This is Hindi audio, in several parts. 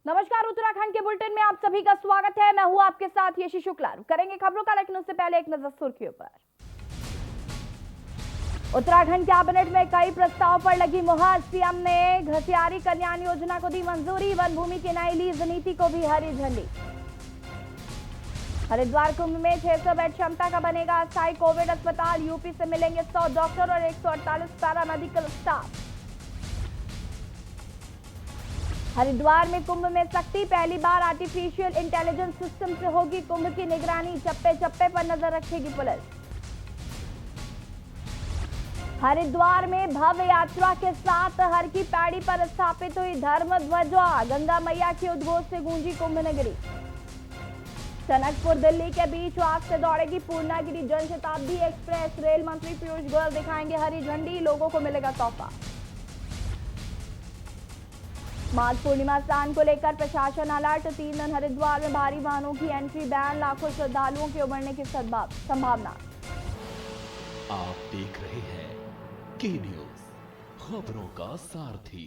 नमस्कार, उत्तराखंड के बुलेटिन में आप सभी का स्वागत है। मैं हूं आपके साथ यशी शुक्ला। करेंगे खबरों का, लेकिन उससे पहले एक नजर सुर्खियों पर। उत्तराखंड कैबिनेट में कई प्रस्ताव पर लगी मुहर। सीएम ने घसियारी कल्याण योजना को दी मंजूरी। वन भूमि की नई लीज नीति को भी हरी झंडी। हरिद्वार कुंभ में 600 बेड क्षमता का बनेगा अस्थायी कोविड अस्पताल। यूपी से मिलेंगे 100 डॉक्टर और 148 पैरामेडिकल स्टाफ। हरिद्वार में कुंभ में सख्ती। पहली बार आर्टिफिशियल इंटेलिजेंस सिस्टम से होगी कुंभ की निगरानी। चप्पे चप्पे पर नजर रखेगी पुलिस। हरिद्वार में भव्य यात्रा के साथ हर की पैड़ी पर स्थापित हुई धर्म ध्वजा। गंगा मैया के उद्घोष से गूंजी कुंभ नगरी। टनकपुर दिल्ली के बीच आज से दौड़ेगी पूर्णागिरि जनशताब्दी एक्सप्रेस। रेल मंत्री पीयूष गोयल दिखाएंगे हरी झंडी। लोगों को मिलेगा तोहफा। माघ पूर्णिमा स्नान को लेकर प्रशासन अलर्ट। 3 दिन हरिद्वार में भारी वाहनों की एंट्री बैन। लाखों श्रद्धालुओं के उमड़ने की संभावना। आप देख रहे हैं के न्यूज, खबरों का सारथी।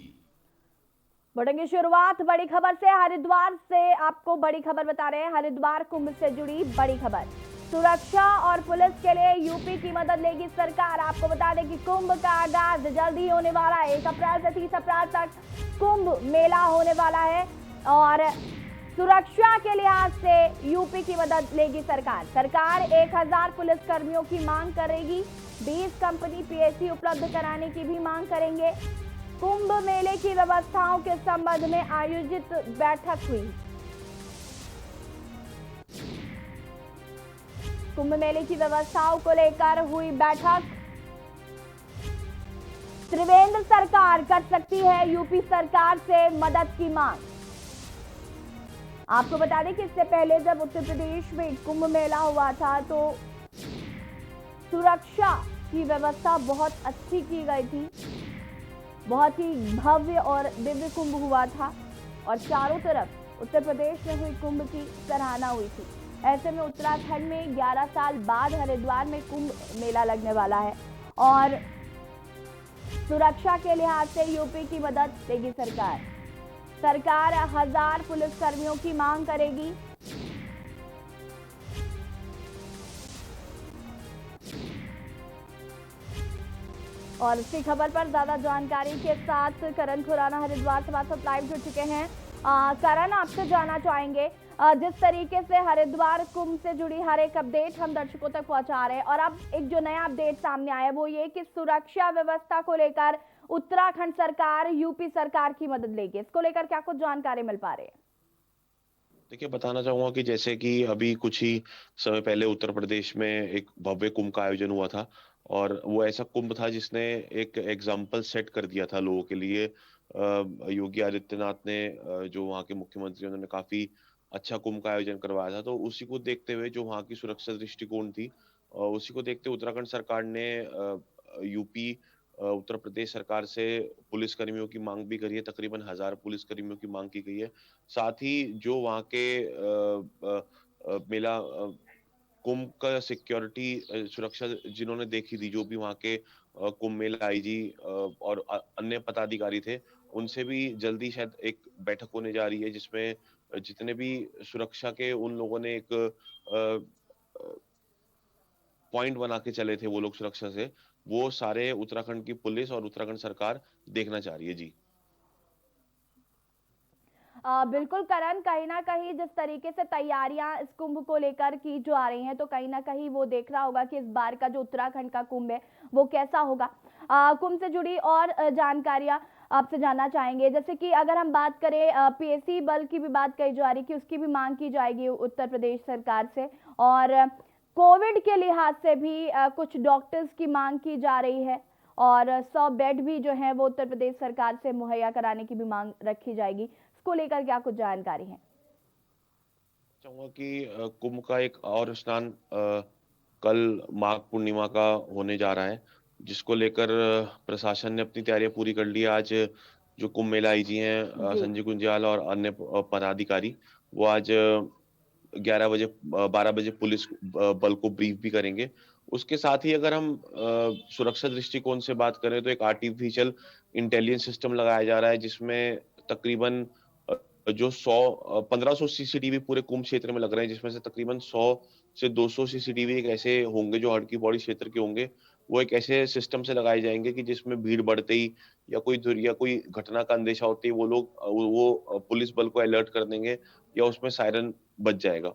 बढ़ेंगे शुरुआत बड़ी खबर से। हरिद्वार से आपको बड़ी खबर बता रहे हैं। हरिद्वार कुंभ से जुड़ी बड़ी खबर। सुरक्षा और पुलिस के लिए यूपी की मदद लेगी सरकार। आपको बता दें कि कुंभ का आगाज जल्द ही होने वाला है। 1 अप्रैल से 30 अप्रैल तक कुंभ मेला होने वाला है और सुरक्षा के लिहाज से यूपी की मदद लेगी सरकार। सरकार 1000 पुलिस कर्मियों की मांग करेगी। 20 कंपनी पीएसी उपलब्ध कराने की भी मांग करेंगे। कुंभ मेले की व्यवस्थाओं के संबंध में आयोजित बैठक हुई। कुंभ मेले की व्यवस्थाओं को लेकर हुई बैठक। त्रिवेंद्र सरकार कर सकती है यूपी सरकार से मदद की मांग। आपको बता दें कि इससे पहले जब उत्तर प्रदेश में कुंभ मेला हुआ था तो सुरक्षा की व्यवस्था बहुत अच्छी की गई थी। बहुत ही भव्य और दिव्य कुंभ हुआ था और चारों तरफ उत्तर प्रदेश में हुई कुंभ की सराहना हुई थी। ऐसे में उत्तराखंड में 11 साल बाद हरिद्वार में कुंभ मेला लगने वाला है और सुरक्षा के लिहाज से यूपी की मदद देगी सरकार। सरकार 1000 पुलिस कर्मियों की मांग करेगी। और इसी खबर पर ज्यादा जानकारी के साथ करण खुराना हरिद्वार से बात लाइव जुड़ चुके हैं। करण, आपसे जानना चाहेंगे जिस तरीके से हरिद्वार कुंभ से जुड़ी हर एक अपडेट हम दर्शकों तक पहुंचा रहे हैं और अब एक जो नया अपडेट सामने आया वो ये कि सुरक्षा व्यवस्था को लेकर उत्तराखंड सरकार यूपी सरकार की मदद लेगी। इसको लेकर क्या कुछ जानकारी मिल पा रही है? देखिए, बताना चाहूंगा कि जैसे कि अभी कुछ ही समय पहले उत्तर प्रदेश में एक भव्य कुंभ का आयोजन हुआ था और वो ऐसा कुंभ था जिसने एक एग्जाम्पल सेट कर दिया था लोगों के लिए। योगी आदित्यनाथ ने जो वहाँ के मुख्यमंत्री उन्होंने काफी अच्छा कुंभ का आयोजन करवाया था। तो उसी को देखते हुए जो वहाँ की सुरक्षा दृष्टिकोण थी उसी को देखते हुए उत्तराखंड सरकार ने यूपी उत्तर प्रदेश सरकार से पुलिस कर्मियों की मांग भी करी है। तकरीबन 1000 पुलिस कर्मियों की मांग की गई है। साथ ही जो वहाँ के मेला कुंभ का सिक्योरिटी सुरक्षा जिन्होंने देखी थी, जो भी वहाँ के कुंभ मेला आईजी और अन्य पदाधिकारी थे, उनसे भी जल्दी शायद एक बैठक होने जा रही है जिसमें जितने भी सुरक्षा के उन लोगों ने एक पॉइंट बना के चले थे वो लोग सुरक्षा से, वो सारे उत्तराखंड की पुलिस और उत्तराखंड सरकार देखना चाह रही है। जी बिल्कुल करण, कहीं ना कहीं जिस तरीके से तैयारियां इस कुंभ को लेकर की जो आ रही हैं तो कहीं ना कहीं वो देख रहा होगा कि इस बार का जो उत्तराखंड का कुंभ है वो कैसा होगा। कुंभ से जुड़ी और जानकारियां आपसे जानना चाहेंगे। जैसे कि अगर हम बात करें पीएसी बल की भी बात कही जा रही कि उसकी भी मांग की जाएगी उत्तर प्रदेश सरकार से और कोविड के लिहाज से भी कुछ डॉक्टर्स की मांग की जा रही है और 100 बेड भी जो है वो उत्तर प्रदेश सरकार से मुहैया कराने की भी मांग रखी जाएगी। इसको लेकर क्या कुछ जानकारी है? चाहूंगा कि कुंभ का एक और स्नान कल माघ पूर्णिमा का होने जा रहा है, जिसको लेकर प्रशासन ने अपनी तैयारियां पूरी कर ली है। आज जो कुंभ मेला आईजी हैं जी। संजय गुंजाल और अन्य पदाधिकारी, वो आज 11 बजे 12 बजे पुलिस बल को ब्रीफ भी करेंगे। उसके साथ ही अगर हम सुरक्षा दृष्टिकोण से बात करें तो एक आर्टिफिशियल इंटेलिजेंस सिस्टम लगाया जा रहा है जिसमें तकरीबन जो 1500 सीसीटीवी पूरे कुंभ क्षेत्र में लग रहे हैं, जिसमें से तकरीबन 100 से 200 सीसीटीवी एक ऐसे होंगे जो हर की पौड़ी क्षेत्र के होंगे। वो एक ऐसे सिस्टम से लगाए जाएंगे कि जिसमें भीड़ बढ़ते ही या कोई घटना का अंदेशा होते ही वो लोग पुलिस बल को अलर्ट कर देंगे या उसमें सायरन बज जाएगा।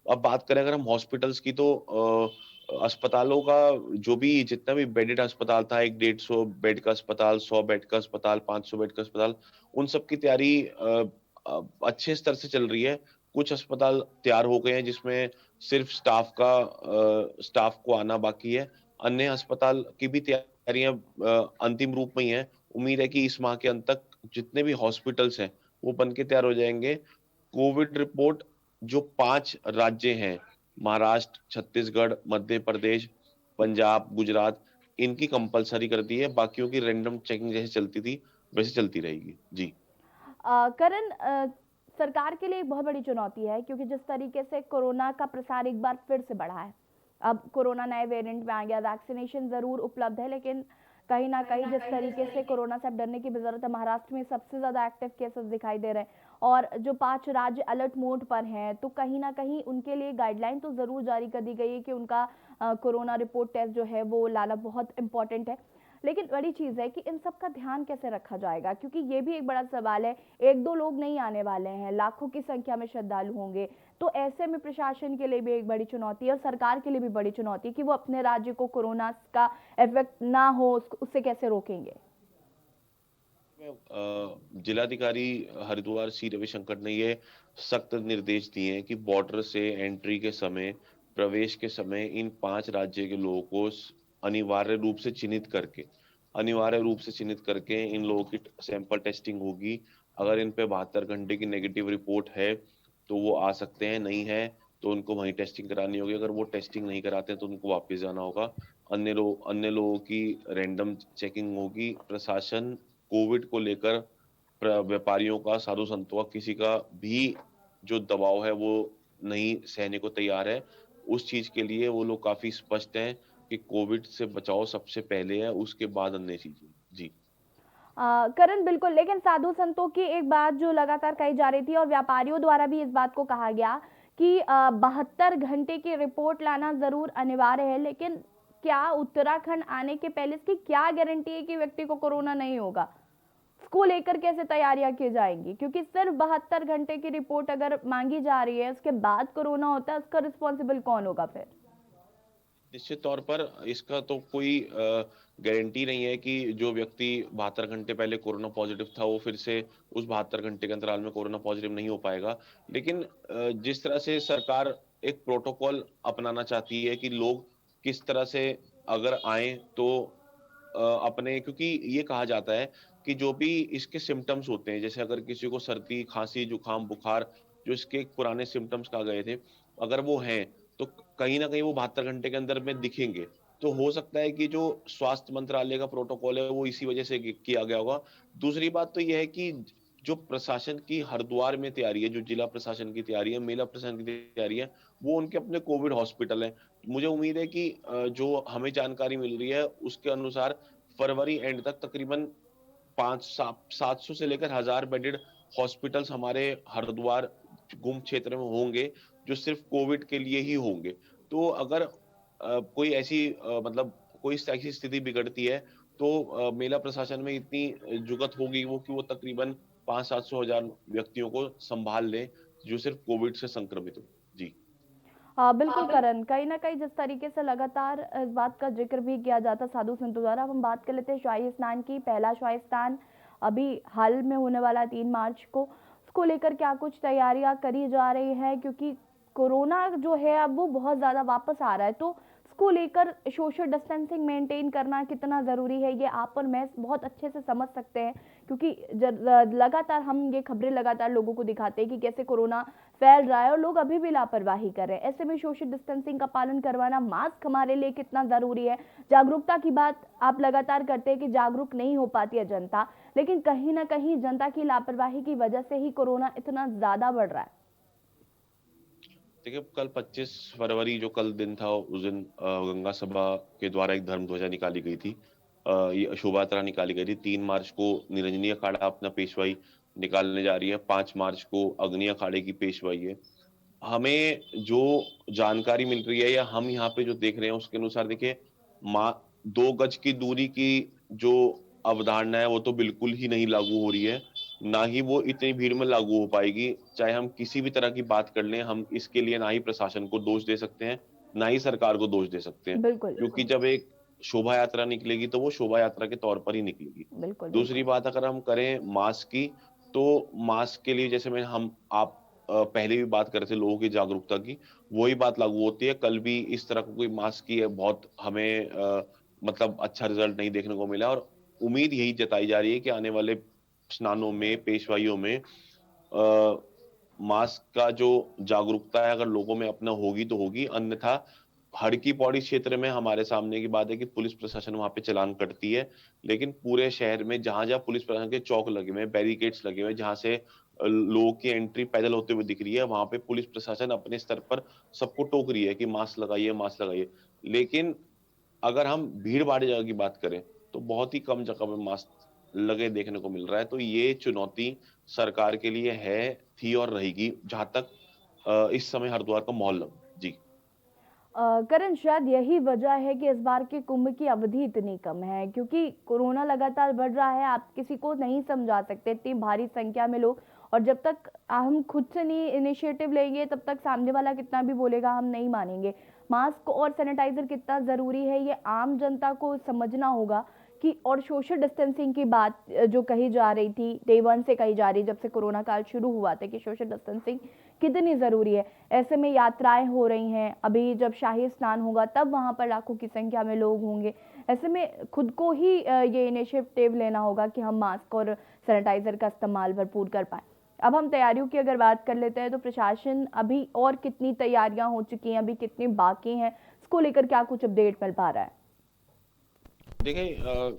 अब बात करें अगर हम हॉस्पिटल्स की, तो अस्पतालों का जो भी जितना भी बेडेड अस्पताल था, एक 150 बेड का अस्पताल, 100 बेड का अस्पताल, 500 बेड का अस्पताल, उन सब की तैयारी अच्छे स्तर से चल रही है। कुछ अस्पताल तैयार हो गए हैं जिसमें सिर्फ स्टाफ को आना बाकी है। अन्य अस्पताल की भी तैयारियां अंतिम रूप में ही है। उम्मीद है कि इस माह के अंत तक जितने भी हॉस्पिटल्स हैं वो बन के तैयार हो जाएंगे। कोविड रिपोर्ट जो 5 राज्य हैं, महाराष्ट्र, छत्तीसगढ़, मध्य प्रदेश, पंजाब, गुजरात, इनकी कंपलसरी कर दी है। बाकियों की रैंडम चेकिंग जैसे चलती थी वैसे चलती रहेगी। जी। करण, सरकार के लिए एक बहुत बड़ी चुनौती है क्योंकि जिस तरीके से कोरोना का प्रसार एक बार फिर से बढ़ा है, अब कोरोना नए वेरिएंट में आ गया, वैक्सीनेशन जरूर उपलब्ध है, लेकिन कहीं ना कहीं जिस तरीके से कोरोना से अब डरने की भी जरूरत है। महाराष्ट्र में सबसे ज्यादा एक्टिव केसेस दिखाई दे रहे हैं और जो 5 राज्य अलर्ट मोड पर हैं, तो कहीं ना कहीं उनके लिए गाइडलाइन तो जरूर जारी कर दी गई है कि उनका कोरोना रिपोर्ट टेस्ट जो है वो लाना बहुत इंपॉर्टेंट है। लेकिन बड़ी चीज है कि इन सब का ध्यान कैसे रखा जाएगा, क्योंकि ये भी एक बड़ा सवाल है। एक दो लोग नहीं आने वाले हैं, लाखों की संख्या में श्रद्धालु होंगे, तो ऐसे में प्रशासन के लिए भी एक बड़ी चुनौती है और सरकार के लिए भी बड़ी चुनौती है कि वो अपने राज्य को कोरोना का इफेक्ट ना हो उससे कैसे रोकेंगे। जिलाधिकारी हरिद्वार सी रविशंकर ने ये सख्त निर्देश दिए हैं कि बॉर्डर से एंट्री के समय, प्रवेश के समय इन 5 राज्य के लोगों को अनिवार्य रूप से चिन्हित करके इन लोगों की सैंपल टेस्टिंग होगी। अगर इन पे 72 घंटे की नेगेटिव रिपोर्ट है तो वो आ सकते हैं, नहीं है तो उनको वहीं टेस्टिंग करानी होगी। अगर वो टेस्टिंग नहीं कराते हैं तो उनको वापस जाना होगा। अन्य लोगों की रैंडम चेकिंग होगी। प्रशासन कोविड को लेकर व्यापारियों का, साधु संतों का, किसी का भी जो दबाव है वो नहीं सहने को तैयार है। उस चीज के लिए वो लोग काफी स्पष्ट हैं कि कोविड से बचाव सबसे पहले है, उसके बाद अन्य चीजें। जी। करण, बिल्कुल, लेकिन साधु संतों की एक बात जो लगातार कही जा रही थी और व्यापारियों द्वारा भी इस बात को कहा गया कि 72 घंटे की रिपोर्ट लाना जरूर अनिवार्य है, लेकिन क्या उत्तराखंड आने के पहले इसकी क्या गारंटी है कि व्यक्ति को कोरोना नहीं होगा? इसको लेकर कैसे तैयारियां की जाएंगी? क्योंकि सिर्फ 72 घंटे की रिपोर्ट अगर मांगी जा रही है, उसके बाद कोरोना होता है, उसका रिस्पॉन्सिबल कौन होगा फिर? निश्चित तौर पर इसका तो कोई गारंटी नहीं है कि जो व्यक्ति 72 घंटे पहले कोरोना पॉजिटिव था वो फिर से उस 72 घंटे के अंतराल में कोरोना पॉजिटिव नहीं हो पाएगा। लेकिन जिस तरह से सरकार एक प्रोटोकॉल अपनाना चाहती है कि लोग किस तरह से अगर आए तो अपने, क्योंकि ये कहा जाता है कि जो भी इसके सिम्टम्स होते हैं, जैसे अगर किसी को सर्दी, खांसी, जुकाम, बुखार, जो इसके पुराने सिम्टम्स कहा गए थे, अगर वो हैं तो कहीं ना कहीं वो 72 घंटे के अंदर में दिखेंगे। तो हो सकता है कि जो स्वास्थ्य मंत्रालय का प्रोटोकॉल है वो इसी वजह से किया गया होगा। दूसरी बात तो यह है कि जो प्रशासन की हरिद्वार में तैयारी है, जो जिला प्रशासन की तैयारी है, मेला प्रशासन की तैयारी है, वो उनके अपने कोविड हॉस्पिटल है। मुझे उम्मीद है कि जो हमें जानकारी मिल रही है उसके अनुसार फरवरी एंड तक तकरीबन 700 से लेकर 1000 बेडेड हॉस्पिटल्स हमारे हरिद्वार गुम्ब क्षेत्र में होंगे, जो सिर्फ कोविड के लिए ही होंगे। तो अगर कोई ऐसी मतलब कोई ऐसी स्थिति बिगड़ती है तो मेला प्रशासन में इतनी जुगत होगी वो कि वो तकरीबन 500-700 हजार व्यक्तियों को संभाल ले जो सिर्फ कोविड से संक्रमित हो। जी। बिल्कुल करण, कहीं ना कहीं जिस तरीके से लगातार इस बात का जिक्र भी किया जाता साधु संतों द्वारा। अब हम बात कर लेते हैं शाही स्नान की। पहला शाही स्नान अभी हाल में होने वाला है 3 मार्च को। उसको लेकर क्या कुछ तैयारियां करी जा रही है, क्योंकि कोरोना जो है अब वो बहुत ज्यादा वापस आ रहा है, तो इसको लेकर सोशल डिस्टेंसिंग मेंटेन करना कितना जरूरी है, ये आप और मैं बहुत अच्छे से समझ सकते हैं, क्योंकि लगातार हम ये खबरें लगातार लोगों को दिखाते हैं कि कैसे कोरोना फैल रहा है और लोग अभी भी लापरवाही कर रहे हैं। ऐसे में सोशल डिस्टेंसिंग का पालन करवाना, मास्क हमारे लिए कितना जरूरी है। जागरूकता की बात आप लगातार करते हैं कि जागरूक नहीं हो पाती है जनता, लेकिन कहीं ना कहीं जनता की लापरवाही की वजह से ही कोरोना इतना ज्यादा बढ़ रहा है। देखिए, कल 25 फरवरी जो कल दिन था, उस दिन गंगा सभा के द्वारा एक धर्म ध्वजा निकाली गई थी, ये शोभा यात्रा निकाली गई थी। 3 मार्च को निरंजनी अखाड़ा अपना पेशवाई निकालने जा रही है। 5 मार्च को अग्नि अखाड़े की पेशवाई है। हमें जो जानकारी मिल रही है या हम यहाँ पे जो देख रहे हैं उसके अनुसार देखिए, 2 गज की दूरी की जो अवधारणा है वो तो बिल्कुल ही नहीं लागू हो रही है। ना ही वो इतनी भीड़ में लागू हो पाएगी। चाहे हम किसी भी तरह की बात कर लें, हम इसके लिए ना ही प्रशासन को दोष दे सकते हैं, ना ही सरकार को दोष दे सकते हैं। बिल्कुल, क्योंकि जब एक शोभा यात्रा निकलेगी तो वो शोभा यात्रा के तौर पर ही निकलेगी। बिल्कुल, दूसरी बिल्कुल। बात अगर हम करें मास्क की, तो मास्क के लिए जैसे मैं हम आप पहले भी बात कर रहे थे लोगों की जागरूकता की, वही बात लागू होती है। कल भी इस तरह का कोई मास्क की है बहुत हमें मतलब अच्छा रिजल्ट नहीं देखने को मिला, और उम्मीद यही जताई जा रही है कि आने वाले स्नानों में, पेशवाइयों में मास्क का जो जागरूकता है अगर लोगों में अपना होगी तो होगी, अन्यथा हड़की पौड़ी क्षेत्र में हमारे सामने की बात है कि पुलिस प्रशासन वहां पे चालान कटती है, लेकिन पूरे शहर में जहां जहां पुलिस प्रशासन के चौक लगे हुए हैं, बैरिकेड्स लगे हुए हैं, जहां से लोगों की एंट्री पैदल होते हुए दिख रही है, वहां पे पुलिस प्रशासन अपने स्तर पर सबको टोक रही है कि मास्क लगाइए, मास्क लगाइए। लेकिन अगर हम भीड़ भाड़ जगह की बात करें तो बहुत ही कम जगह पे मास्क लगे देखने को मिल रहा है। तो ये चुनौती सरकार के लिए है, थी और रहेगी जहां तक इस समय हरिद्वार का माहौल लग जी। करण, शायद यही वजह है कि इस बार के कुंभ की अवधि इतनी कम है, क्योंकि कोरोना लगातार बढ़ रहा है। आप किसी को नहीं समझा सकते इतनी भारी संख्या में लोग, और जब तक हम खुद से नहीं इनिशिएटिव लेंगे तब तक सामने वाला कितना भी बोलेगा हम नहीं मानेंगे। मास्क और सैनिटाइजर कितना ज़रूरी है ये आम जनता को समझना होगा कि, और सोशल डिस्टेंसिंग की बात जो कही जा रही थी, डे वन से कही जा रही, जब से कोरोना काल शुरू हुआ था, कि सोशल डिस्टेंसिंग कितनी ज़रूरी है। ऐसे में यात्राएं हो रही हैं, अभी जब शाही स्नान होगा तब वहां पर लाखों की संख्या में लोग होंगे। ऐसे में खुद को ही ये इनिशिएटिव लेना होगा कि हम मास्क और सैनिटाइजर का इस्तेमाल भरपूर कर पाएं। अब हम तैयारियों की अगर बात कर लेते हैं तो प्रशासन अभी और कितनी तैयारियां हो चुकी हैं, अभी कितनी बाकी हैं, इसको लेकर क्या कुछ अपडेट मिल पा रहा है? देखिए,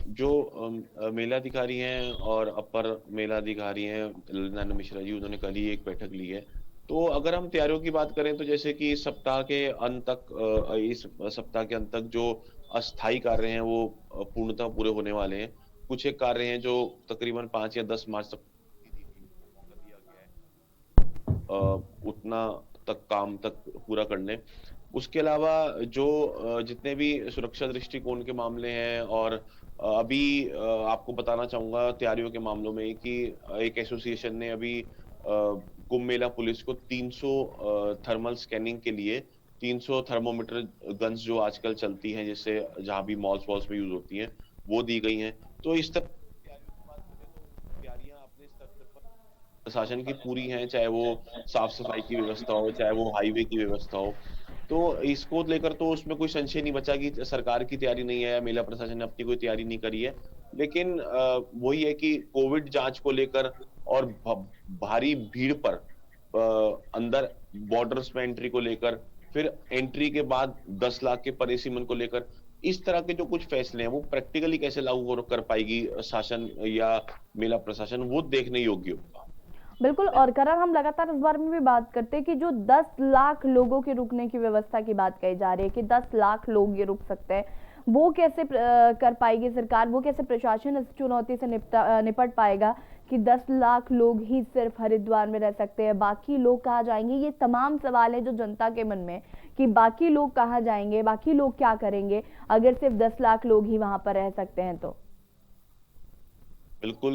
जो मेलाधिकारी हैं और अपर मेलाधिकारी हैं ललितानंद मिश्रा जी, उन्होंने कल ही एक बैठक ली है। तो अगर हम तैयारियों की बात करें तो जैसे कि इस सप्ताह के अंत तक जो अस्थायी कार्य हैं वो पूर्णतः पूरे होने वाले हैं। कुछ एक कार्य हैं जो तकरीबन 5 या 10 मार्च तक मौका दिया गया है उतना तक काम तक पूरा कर लें। उसके अलावा जो जितने भी सुरक्षा दृष्टिकोण के मामले हैं, और अभी आपको बताना चाहूंगा तैयारियों के मामलों में कि एक एसोसिएशन ने अभी कुंभ मेला पुलिस को 300 थर्मल स्कैनिंग के लिए 300 थर्मोमीटर गन्स जो आजकल चलती हैं, जिससे जहां भी मॉल्स वॉल्स में यूज होती हैं, वो दी गई हैं। तो इस तरह तैयारियों की बात करें तो तैयारियां अपने स्तर पर प्रशासन की पूरी हैं, चाहे वो साफ सफाई की व्यवस्था हो, चाहे वो हाईवे की व्यवस्था हो। तो इसको लेकर तो उसमें कोई संशय नहीं बचा कि सरकार की तैयारी नहीं है या मेला प्रशासन ने अपनी कोई तैयारी नहीं करी है। लेकिन वही है कि कोविड जांच को लेकर और भारी भीड़ पर अंदर बॉर्डर्स में एंट्री को लेकर, फिर एंट्री के बाद 10 लाख के परिसीमन को लेकर, इस तरह के जो कुछ फैसले हैं वो प्रैक्टिकली कैसे लागू कर पाएगी शासन या मेला प्रशासन, वो देखने योग्य होगा। बिल्कुल। और करण, हम लगातार इस बारे में भी बात करते हैं कि जो 10 लाख लोगों के रुकने की व्यवस्था की बात कही जा रही है कि 10 लाख लोग ये रुक सकते हैं, वो कैसे कर पाएगी सरकार, वो कैसे प्रशासन इस चुनौती से निपट पाएगा कि 10 लाख लोग ही सिर्फ हरिद्वार में रह सकते हैं, बाकी लोग कहाँ जाएंगे? ये तमाम सवाल है जो जनता के मन में, कि बाकी लोग कहाँ जाएंगे, बाकी लोग क्या करेंगे अगर सिर्फ 10 लाख लोग ही वहां पर रह सकते हैं तो। बिल्कुल,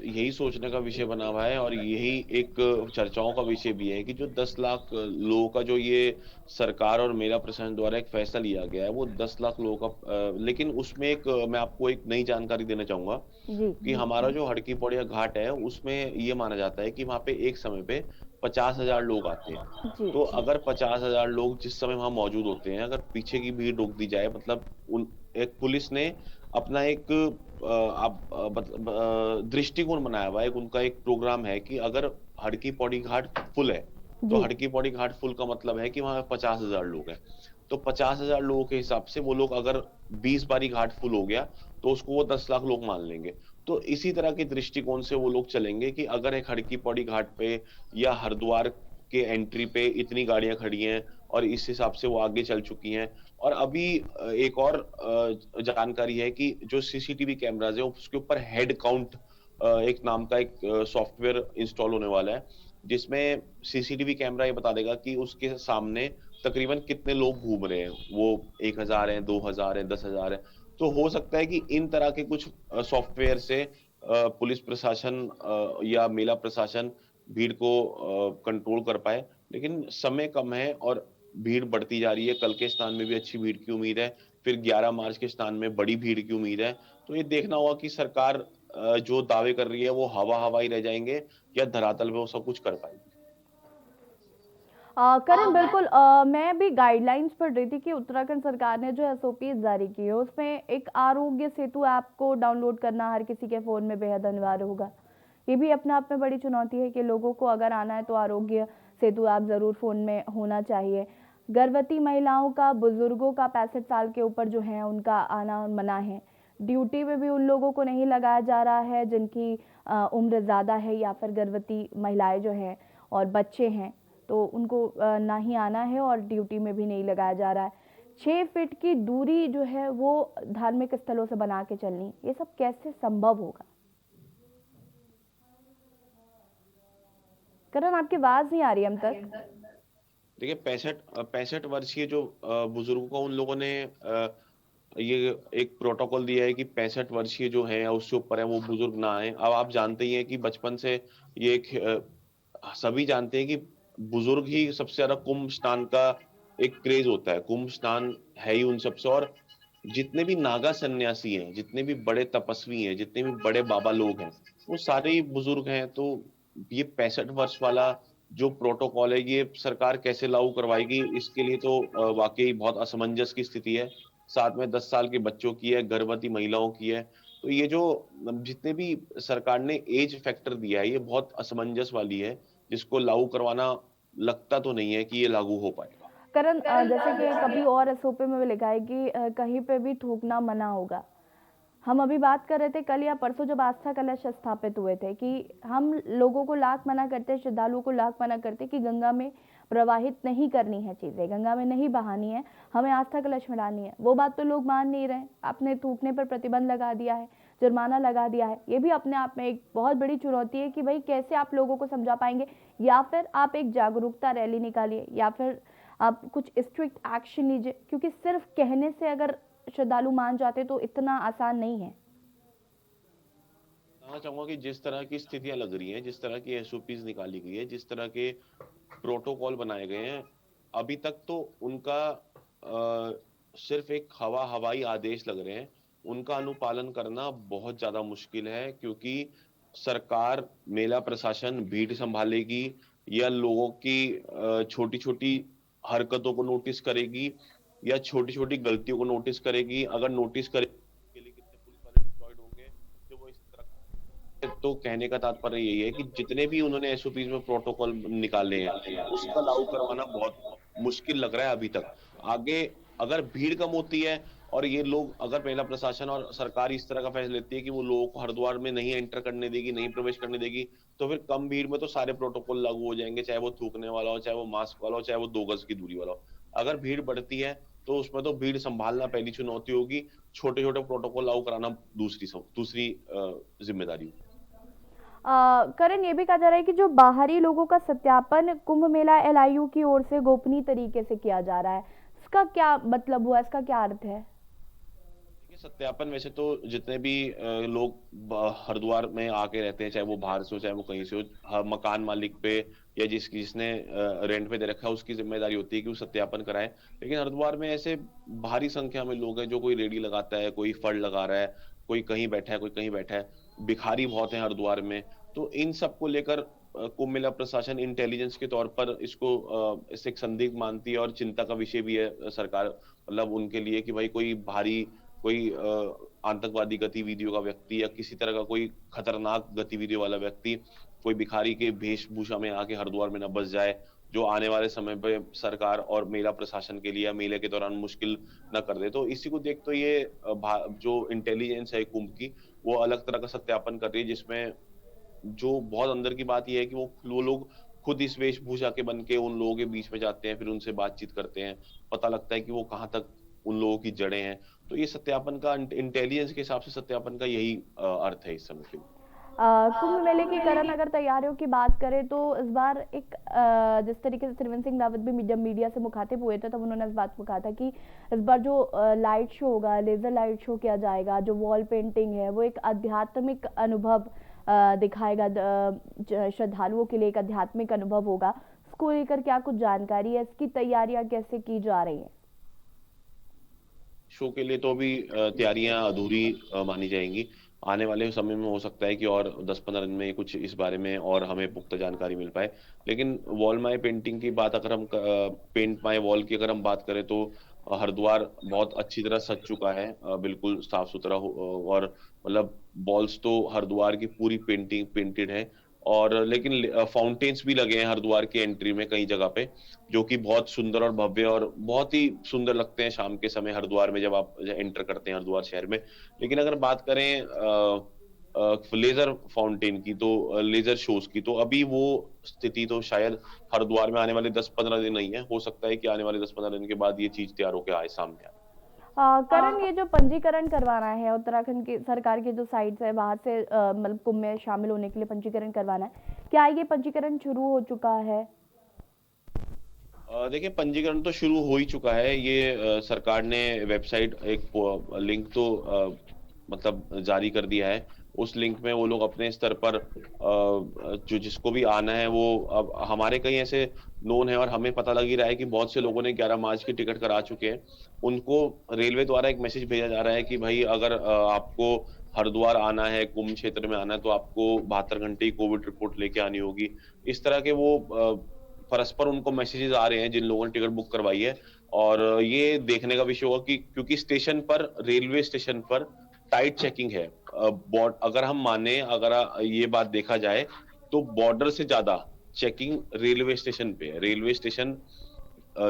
यही सोचने का विषय बना हुआ है, और यही एक चर्चाओं का विषय भी है कि जो 10 लाख लोगों का जो ये सरकार और मेला प्रशासन द्वारा एक फैसला लिया गया है, वो 10 लाख लोगों का लेकिन उसमें एक मैं आपको एक नई जानकारी देना चाहूंगा जी कि जी हमारा जो हड़की पौड़िया घाट है उसमें ये माना जाता है कि वहां पे एक समय पे 50,000 लोग आते हैं। जी तो जी। अगर 50,000 लोग जिस समय वहां मौजूद होते हैं, अगर पीछे की भीड़ रोक दी जाए, मतलब उन एक पुलिस ने अपना एक दृष्टिकोण बनाया हुआ है, उनका एक प्रोग्राम है कि अगर हड़की पौड़ी घाट फुल है, तो जी हड़की पौड़ी घाट फुल का मतलब है कि वहां 50,000 लोग हैं। तो 50,000 लोगों के हिसाब से वो लोग अगर 20 बारी घाट फुल हो गया तो उसको वो 10 लाख लोग मान लेंगे। तो इसी तरह के दृष्टिकोण से वो लोग चलेंगे कि अगर एक हड़की पौड़ी घाट पे या हरिद्वार के एंट्री पे इतनी गाड़ियां खड़ी हैं और इस हिसाब से वो आगे चल चुकी हैं। और अभी एक और जानकारी है कि जो सीसीटीवी कैमराज है उसके ऊपर हेड काउंट एक नाम का एक सॉफ्टवेयर इंस्टॉल होने वाला है, जिसमें सीसीटीवी कैमरा ये बता देगा कि उसके सामने तकरीबन कितने लोग घूम रहे हैं। वो 1000 हैं, 2000 हैं, 10,000 हैं। तो हो सकता है कि इन तरह के कुछ सॉफ्टवेयर से पुलिस प्रशासन या मेला प्रशासन भीड़ को कंट्रोल कर पाए। लेकिन समय कम है और भीड़ बढ़ती जा रही है। कल के स्नान में भी अच्छी भीड़ की उम्मीद है, फिर 11 मार्च के स्नान में बड़ी भीड़ की उम्मीद है। तो ये देखना होगा कि सरकार जो दावे कर रही है वो हवा ही रह जाएंगे या धरातल पे वो सब कुछ कर पाएगी। करण, बिल्कुल मैं भी गाइडलाइंस पढ़ रही थी कि उत्तराखंड सरकार ने जो एसओपी जारी की है उसमें एक आरोग्य सेतु ऐप को डाउनलोड करना हर किसी के फ़ोन में बेहद अनिवार्य होगा। ये भी अपने आप में बड़ी चुनौती है कि लोगों को अगर आना है तो आरोग्य सेतु ऐप ज़रूर फ़ोन में होना चाहिए। गर्भवती महिलाओं का, बुजुर्गों का, 65 साल के ऊपर जो हैं उनका आना मना है। ड्यूटी में भी उन लोगों को नहीं लगाया जा रहा है जिनकी उम्र ज़्यादा है या फिर गर्भवती महिलाएं जो हैं और बच्चे हैं, तो उनको ना ही आना है और ड्यूटी में भी नहीं लगाया जा रहा है। 6 फीट की दूरी जो है वो धार्मिक स्थलों से बना के चलनी, ये सब कैसे संभव होगा? करण, आपकी आवाज नहीं आ रही हम तक। देखिए 65 वर्षीय जो बुजुर्गों को उन लोगों ने ये एक प्रोटोकॉल दिया है कि 65 वर्षीय जो है या उससे ऊपर है वो बुजुर्ग ना आए। अब आप जानते ही हैं कि बचपन से ये एक सभी जानते हैं कि बुजुर्ग ही सबसे ज्यादा कुंभ स्नान का एक क्रेज होता है। कुंभ स्नान है ही उन सबसे। और जितने भी नागा सन्यासी हैं, जितने भी बड़े तपस्वी हैं, जितने भी बड़े बाबा लोग हैं, वो सारे ही बुजुर्ग हैं। तो ये 65 वर्ष वाला जो प्रोटोकॉल है ये सरकार कैसे लागू करवाएगी, इसके लिए तो वाकई बहुत असमंजस की स्थिति है। साथ में 10 साल के बच्चों की है, गर्भवती महिलाओं की है। तो ये जो जितने भी सरकार ने एज फैक्टर दिया है ये बहुत असमंजस वाली है, जिसको लागू करवाना लगता तो नहीं है कि ये लागू हो पाएगा। करण, जैसे कि कभी और एसओपी में भी लिखा है कि कहीं पे भी थूकना मना होगा। हम अभी बात कर रहे थे कल या परसों जब आस्था कलश स्थापित हुए थे कि हम लोगों को लाख मना करते, श्रद्धालुओं को लाख मना करते कि गंगा में प्रवाहित नहीं करनी है चीजें, गंगा में नहीं बहानी है, हमें आस्था कलश में डालनी है। वो बात तो लोग मान नहीं रहे। आपने थूकने पर प्रतिबंध लगा दिया है, जुर्माना लगा दिया है। ये भी अपने आप में एक बहुत बड़ी चुनौती है कि भाई कैसे आप लोगों को समझा पाएंगे। या फिर आप एक जागरूकता रैली निकालिए या फिर आप कुछ स्ट्रिक्ट एक्शन लीजिए, क्योंकि सिर्फ कहने से अगर श्रद्धालु मान जाते तो इतना आसान नहीं है। कहना चाहूंगा कि जिस तरह की स्थितियां लग रही हैं, जिस तरह की एसओपीज निकाली गई है, जिस तरह के प्रोटोकॉल बनाए गए हैं, अभी तक तो उनका सिर्फ एक हवाई आदेश लग रहे हैं। उनका अनुपालन करना बहुत ज्यादा मुश्किल है, क्योंकि सरकार, मेला प्रशासन भीड़ संभालेगी या लोगों की छोटी छोटी हरकतों को नोटिस करेगी या छोटी छोटी गलतियों को नोटिस करेगी। अगर नोटिस करेगी के लिए कितने पुलिस वाले डिप्लॉयड होंगे जो वो इस तरह। तो कहने का तात्पर्य यही है कि जितने भी उन्होंने एसओपीज में प्रोटोकॉल निकाले हैं उसका लागू करवाना बहुत मुश्किल लग रहा है अभी तक। आगे अगर भीड़ कम होती है और ये लोग, अगर मेला प्रशासन और सरकार इस तरह का फैसला लेती है कि वो लोगों को हरिद्वार में नहीं एंटर करने देगी, नहीं प्रवेश करने देगी, तो फिर कम भीड़ में तो सारे प्रोटोकॉल लागू हो जाएंगे, चाहे वो थूकने वाला हो, चाहे वो मास्क वाला हो, चाहे वो 2 गज की दूरी वाला हो। अगर भीड़ बढ़ती है तो उसमें तो भीड़ संभालना पहली चुनौती होगी, छोटे छोटे प्रोटोकॉल लागू कराना दूसरी जिम्मेदारी होगी। करण, ये भी कहा जा रहा है कि जो बाहरी लोगों का सत्यापन कुंभ मेला एलआईयू की ओर से गोपनीय तरीके से किया जा रहा है, इसका क्या मतलब हुआ, इसका क्या अर्थ है? सत्यापन वैसे तो जितने भी लोग हरिद्वार में आके रहते हैं, चाहे वो बाहर से हो चाहे वो कहीं से हो, मकान मालिक पे या जिसने रेंट पे दे रखा है उसकी जिम्मेदारी होती है कि वो सत्यापन कराए। लेकिन हरिद्वार में ऐसे भारी संख्या में लोग हैं जो कोई रेडी लगाता है, कोई फल लगा रहा है, कोई कहीं बैठा है, कोई कहीं बैठा है, भिखारी बहुत है हरिद्वार में। तो इन सबको लेकर कुंभ मेला प्रशासन इंटेलिजेंस के तौर पर इसको इसे एक संदिग्ध मानती है और चिंता का विषय भी है सरकार, मतलब उनके लिए कि भाई कोई भारी, कोई आतंकवादी गतिविधियों का व्यक्ति या किसी तरह का कोई खतरनाक गतिविधियों वाला व्यक्ति कोई भिखारी के वेशभूषा में आके हरिद्वार में न बस जाए, जो आने वाले समय पे सरकार और मेला प्रशासन के लिए मेले के दौरान मुश्किल न कर दे। तो इसी को देख तो ये जो इंटेलिजेंस है कुंभ की, वो अलग तरह का सत्यापन कर रही है, जिसमें जो बहुत अंदर की बात यह है कि वो लोग खुद इस वेशभूषा के बन के उन लोगों के बीच में जाते हैं, फिर उनसे बातचीत करते हैं, पता लगता है कि वो कहाँ तक उन लोगों की जड़ें हैं। तो ये सत्यापन का, इंटेलिजेंस के हिसाब से सत्यापन का यही अर्थ है इस समय के लिए। कुंभ मेले की करण अगर तैयारियों की बात करें तो इस बार एक जिस तरीके से त्रिवेंद्र सिंह रावत भी जब मीडिया से मुखातिब हुए थे तब उन्होंने इस बात को कहा था कि इस बार जो लाइट शो होगा, लेजर लाइट शो किया जाएगा, जो वॉल पेंटिंग है वो एक आध्यात्मिक अनुभव दिखाएगा, श्रद्धालुओं के लिए एक आध्यात्मिक अनुभव होगा। इसको लेकर क्या कुछ जानकारी है, इसकी तैयारियां कैसे की जा रही हैं? शो के लिए तो अभी तैयारियां अधूरी मानी जाएंगी। आने वाले समय में हो सकता है कि और 10-15 दिन में कुछ इस बारे में और हमें पुख्ता जानकारी मिल पाए। लेकिन वॉल माई पेंटिंग की बात अगर हम पेंट माई वॉल की अगर हम बात करें तो हरिद्वार बहुत अच्छी तरह सज चुका है, बिल्कुल साफ सुथरा और मतलब बॉल्स तो हरिद्वार की पूरी पेंटिंग पेंटेड है। और लेकिन फाउंटेन्स भी लगे हैं हरिद्वार की एंट्री में कई जगह पे, जो कि बहुत सुंदर और भव्य और बहुत ही सुंदर लगते हैं शाम के समय हरिद्वार में जब आप एंटर करते हैं हरिद्वार शहर में। लेकिन अगर बात करें लेजर फाउंटेन की तो लेजर शोज की तो अभी वो स्थिति तो शायद हरिद्वार में आने वाले 10-15 दिन नहीं है। हो सकता है कि आने वाले 10-15 दिन के बाद ये चीज तैयार होकर आए सामने आए। करण, ये जो पंजीकरण करवाना है उत्तराखंड की सरकार की जो साइट्स है वहां से मतलब कुंभ में शामिल होने के लिए पंजीकरण करवाना है, क्या ये पंजीकरण शुरू हो चुका है? देखिए पंजीकरण तो शुरू हो ही चुका है। ये सरकार ने वेबसाइट एक लिंक तो मतलब जारी कर दिया है। उस लिंक में वो लोग अपने स्तर पर जो जिसको भी आना है वो अब हमारे कई ऐसे नोन है और हमें पता लग ही रहा है कि बहुत से लोगों ने 11 मार्च की टिकट करा चुके हैं। उनको रेलवे द्वारा एक मैसेज भेजा जा रहा है कि भाई अगर आपको हरिद्वार आना है, कुंभ क्षेत्र में आना है तो आपको 72 घंटे की कोविड रिपोर्ट लेके आनी होगी। इस तरह के वो परस्पर उनको मैसेजेस आ रहे हैं जिन लोगों ने टिकट बुक करवाई है। और ये देखने का विषय होगा कि क्योंकि स्टेशन पर रेलवे स्टेशन पर टाइट चेकिंग है। अगर हम माने अगर ये बात देखा जाए तो बॉर्डर से ज्यादा चेकिंग रेलवे स्टेशन पे है। रेलवे स्टेशन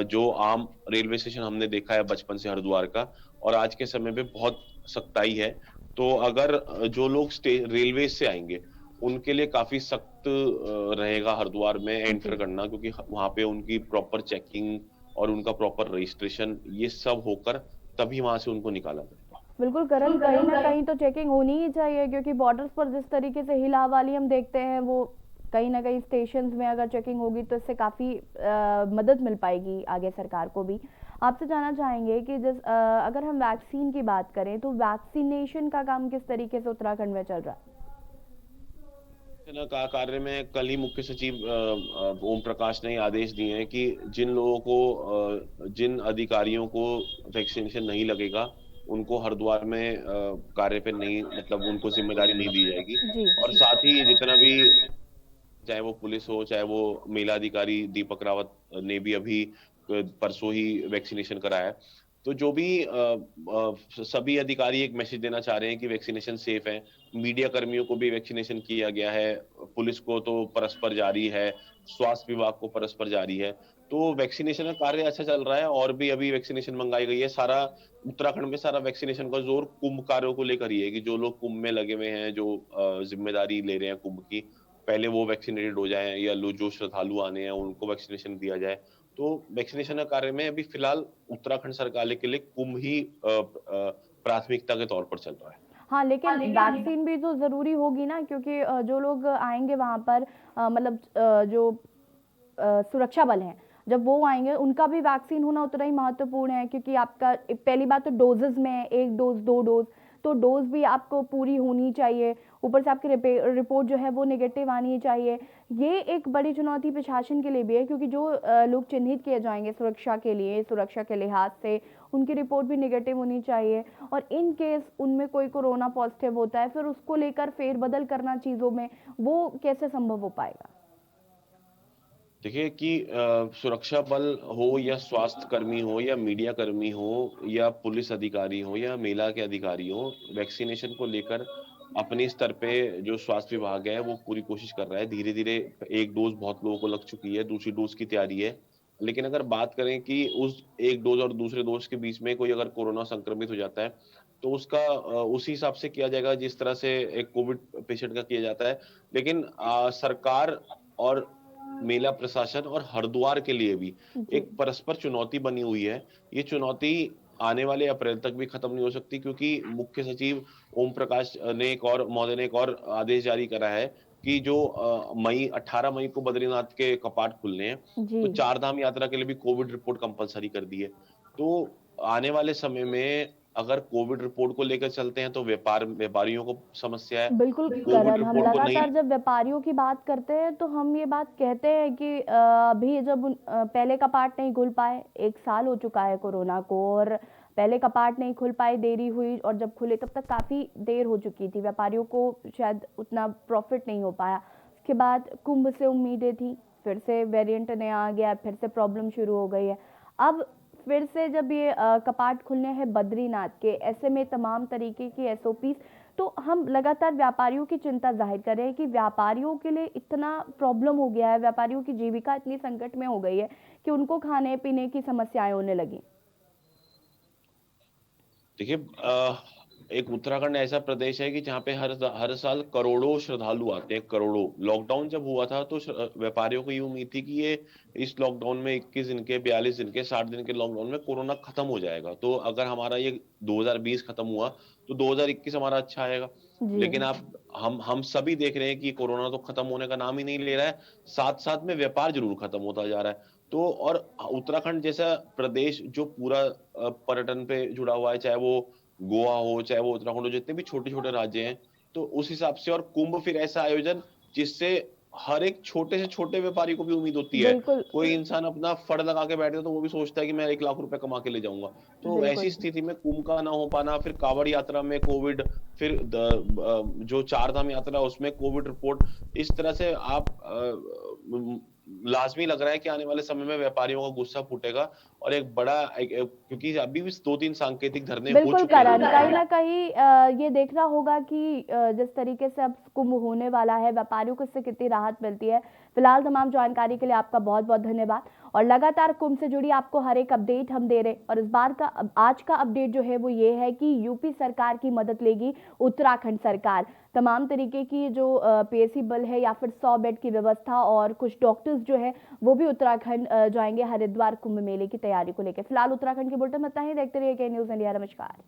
जो आम रेलवे स्टेशन हमने देखा है बचपन से हरिद्वार का और आज के समय पे बहुत सख्ताई है। तो अगर जो लोग रेलवे से आएंगे उनके लिए काफी सख्त रहेगा हरिद्वार में एंटर जी, करना, क्योंकि वहां पे उनकी प्रॉपर चेकिंग और उनका प्रॉपर रजिस्ट्रेशन ये सब होकर तभी वहां से उनको निकाला जाएगा। बिल्कुल करण, कहीं ना कहीं तो चेकिंग होनी ही चाहिए क्योंकि बॉर्डर्स पर जिस तरीके से हिलावाली हम देखते हैं वो कहीं ना कहीं स्टेशंस में अगर चेकिंग होगी तो इससे काफ़ी मदद मिल पाएगी आगे सरकार को भी। आपसे जानना चाहेंगे कि अगर हम वैक्सीन की बात करें तो वैक्सीनेशन का काम किस तरीके से उत्तराखंड में चल रहा है? सेना का कार्य में कल ही मुख्य सचिव ओम प्रकाश ने आदेश दिए हैं कि जिन लोगों को जिन अधिकारियों को वैक्सीनेशन नहीं लगेगा उनको हरिद्वार में कार्य पे नहीं मतलब उनको जिम्मेदारी नहीं दी जाएगी। जी, और साथ ही जितना भी चाहे वो पुलिस हो चाहे वो मेला अधिकारी दीपक रावत ने भी अभी परसों ही वैक्सीनेशन कराया है। तो जो भी सभी अधिकारी एक मैसेज देना चाह रहे हैं कि वैक्सीनेशन सेफ है। मीडिया कर्मियों को भी वैक्सीनेशन किया गया है, पुलिस को तो परस्पर जारी है, स्वास्थ्य विभाग को परस्पर जारी है। तो वैक्सीनेशन का कार्य अच्छा चल रहा है और भी अभी वैक्सीनेशन मंगाई गई है। सारा उत्तराखंड में सारा वैक्सीनेशन का जोर कुंभ कार्यों को लेकर ही है कि जो लोग कुंभ में लगे हुए हैं, जो जिम्मेदारी ले रहे हैं कुंभ की, पहले वो वैक्सीनेटेड हो जाएं या लो जो श्रद्धालु आने हैं उनको वैक्सीनेशन दिया जाए। तो वैक्सीनेशन का कार्य में अभी फिलहाल उत्तराखंड सरकार के लिए कुंभ ही प्राथमिकता के तौर पर चल रहा है। हाँ, लेकिन वैक्सीन भी तो ज़रूरी होगी ना क्योंकि जो लोग आएंगे वहाँ पर मतलब जो सुरक्षा बल हैं जब वो आएंगे उनका भी वैक्सीन होना उतना ही महत्वपूर्ण है क्योंकि आपका पहली बात तो डोजेज में 1 डोज 2 डोज, तो डोज भी आपको पूरी होनी चाहिए। ऊपर से आपकी रिपोर्ट जो है वो नेगेटिव आनी चाहिए। ये एक बड़ी चुनौती प्रशासन के लिए भी है क्योंकि जो लोग चिन्हित किए जाएंगे सुरक्षा के लिए, सुरक्षा के लिहाज से उनकी रिपोर्ट भी नेगेटिव होनी चाहिए। और इन केस उनमें कोई कोरोना पॉजिटिव होता है फिर उसको लेकर फेरबदल करना चीज़ों में, वो कैसे संभव हो पाएगा? देखिए कि सुरक्षा बल हो या स्वास्थ्य कर्मी हो या मीडिया कर्मी हो या पुलिस अधिकारी हो या मेला के अधिकारी हो, वैक्सीनेशन को लेकर अपने स्तर पे जो स्वास्थ्य विभाग है वो पूरी कोशिश कर रहा है। धीरे धीरे एक डोज बहुत लोगों को लग चुकी है, दूसरी डोज की तैयारी है। लेकिन अगर बात करें कि उस एक डोज और दूसरे डोज के बीच में कोई अगर कोरोना संक्रमित हो जाता है तो उसका उसी हिसाब से किया जाएगा जिस तरह से एक कोविड पेशेंट का किया जाता है। लेकिन सरकार और मेला प्रशासन और हरिद्वार के लिए भी जी, एक परस्पर चुनौती बनी हुई है। ये चुनौती आने वाले अप्रैल तक भी खत्म नहीं हो सकती, क्योंकि मुख्य सचिव ओम प्रकाश ने एक और महोदय ने एक और आदेश जारी करा है कि जो 18 मई को बद्रीनाथ के कपाट खुलने हैं, जी। तो चार धाम यात्रा के लिए भी कोविड रिपोर्ट कंपलसरी कर दी है। तो आने वाले समय में अगर कोविड रिपोर्ट को लेकर चलते हैं तो व्यापारियों को समस्या है। बिल्कुल कोविड करण, हम रिपोर्ट को नहीं। लगातार जब व्यापारियों की बात करते हैं तो हम ये बात कहते हैं कि अभी जब पहले कपाट नहीं खुल पाए, 1 साल हो चुका है कोरोना को, और पहले कपाट नहीं खुल पाए, देरी हुई, और जब खुले तब तक काफ़ी देर हो चुकी थी, व्यापारियों को शायद उतना प्रॉफिट नहीं हो पाया। उसके बाद कुंभ से उम्मीदें थी, फिर से वेरिएंट नया आ गया, फिर से प्रॉब्लम शुरू हो गई है। अब फिर से जब ये कपाट खुलने हैं बद्रीनाथ के, ऐसे में तमाम तरीके की एसओपीज, तो हम लगातार व्यापारियों की चिंता जाहिर कर रहे हैं कि व्यापारियों के लिए इतना प्रॉब्लम हो गया है, व्यापारियों की जीविका इतनी संकट में हो गई है कि उनको खाने पीने की समस्याएं होने लगी। देखिए, एक उत्तराखंड ऐसा प्रदेश है कि जहाँ पे हर साल करोड़ों श्रद्धालु आते हैं, करोड़ों। लॉकडाउन जब हुआ था तो व्यापारियों को ये उम्मीद थी कि ये इस लॉकडाउन में 21 दिन के, 42 दिन के, 60 दिन के लॉकडाउन में कोरोना खत्म हो जाएगा। तो अगर हमारा ये 2020 खत्म हुआ तो 2021 हमारा अच्छा आएगा। जी। लेकिन आप हम सभी देख रहे हैं कि कोरोना तो खत्म होने का नाम ही नहीं ले रहा है, साथ साथ में व्यापार जरूर खत्म होता जा रहा है। तो और उत्तराखंड जैसा प्रदेश जो पूरा पर्यटन पे जुड़ा हुआ है, चाहे वो गोवा हो, चाहे वो उत्तराखंड हो, जितने भी छोटे छोटे राज्य हैं, तो उस हिसाब से। और कुंभ फिर ऐसा आयोजन जिससे हर एक छोटे से छोटे व्यापारी को भी उम्मीद होती है। बिल्कुल। कोई इंसान अपना फड़ लगा के बैठे तो वो भी सोचता है कि मैं 1 लाख रुपए कमा के ले जाऊंगा। तो ऐसी बिल्कुल। स्थिति में कुंभ का ना हो पाना, फिर कांवड़ यात्रा में कोविड, फिर जो चार धाम यात्रा है उसमें कोविड रिपोर्ट, इस तरह से आप लाजमी लग रहा है कि आने वाले समय में व्यापारियों का गुस्सा फूटेगा। और एक बड़ा क्योंकि अभी भी 2-3 सांकेतिक धरने हो बिल्कुल चुके हैं करण, कहीं उत्तराखंड ना में। कहीं ये देखना होगा कि जिस तरीके से अब कुंभ होने वाला है, व्यापारियों को इससे कितनी राहत मिलती है। फिलहाल तमाम जानकारी के लिए आपका बहुत बहुत धन्यवाद, और लगातार कुंभ से जुड़ी आपको हर एक अपडेट हम दे रहे। और इस बार का आज का अपडेट जो है वो ये है कि यूपी सरकार की मदद लेगी उत्तराखंड सरकार। तमाम तरीके की जो पीएसी बल है या फिर 100 बेड की व्यवस्था, और कुछ डॉक्टर्स जो है वो भी उत्तराखंड जाएंगे हरिद्वार कुंभ मेले की तैयारी को लेकर। फिलहाल उत्तराखंड के बुलेटिन में इतना ही। देखते रहिए के न्यूज़ इंडिया। नमस्कार।